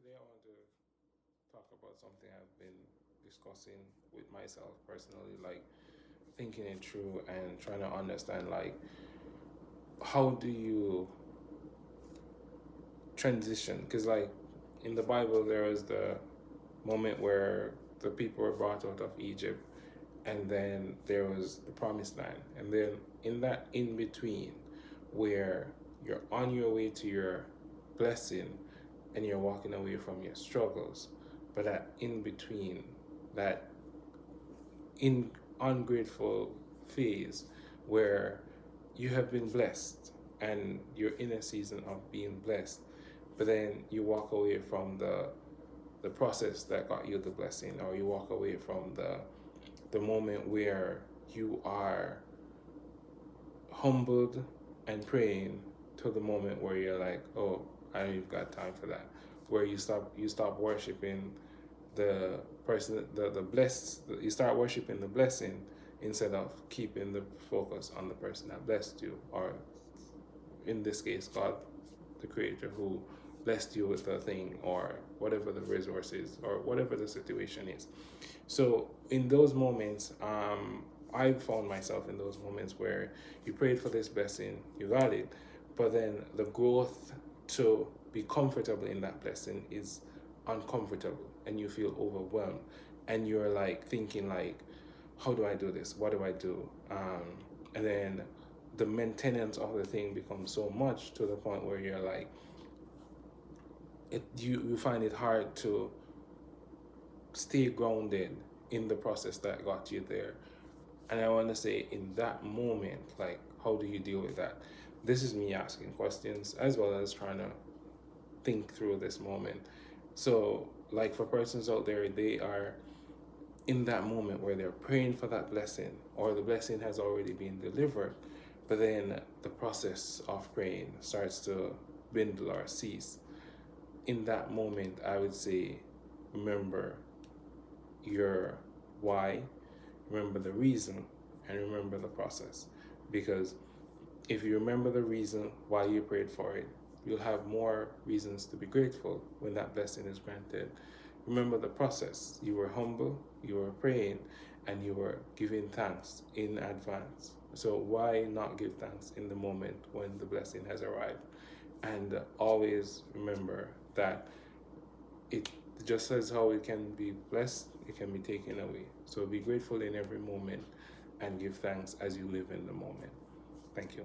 Today I want to talk about something I've been discussing with myself personally, like thinking it through and trying to understand, like, how do you transition? Because, like, in the Bible, there is the moment where the people were brought out of Egypt, and then there was the promised land, and then in that in between, where you're on your way to your blessing and you're walking away from your struggles, but that in between, that in ungrateful phase where you have been blessed and you're in a season of being blessed, but then you walk away from the process that got you the blessing, or you walk away from the moment where you are humbled and praying, to the moment where you're like, oh, I ain't got time for that. Where you stop worshiping the person, the blessed. You start worshiping the blessing instead of keeping the focus on the person that blessed you, or in this case, God, the Creator, who blessed you with the thing, or whatever the resource is, or whatever the situation is. So in those moments, I found myself in those moments where you prayed for this blessing, you got it, but then the growth to be comfortable in that blessing is uncomfortable, and you feel overwhelmed, and you're like thinking like, how do I do this? What do I do? And then the maintenance of the thing becomes so much, to the point where you're like, you find it hard to stay grounded in the process that got you there. And I want to say, in that moment, like, how do you deal with that? This is me asking questions as well as trying to think through this moment. So, like, for persons out there, they are in that moment where they're praying for that blessing, or the blessing has already been delivered, but then the process of praying starts to dwindle or cease. In that moment, I would say, remember your why, remember the reason, and remember the process. Because if you remember the reason why you prayed for it, you'll have more reasons to be grateful when that blessing is granted. Remember the process. You were humble, you were praying, and you were giving thanks in advance. So why not give thanks in the moment when the blessing has arrived? And always remember that it just as how it can be blessed, it can be taken away. So be grateful in every moment and give thanks as you live in the moment. Thank you.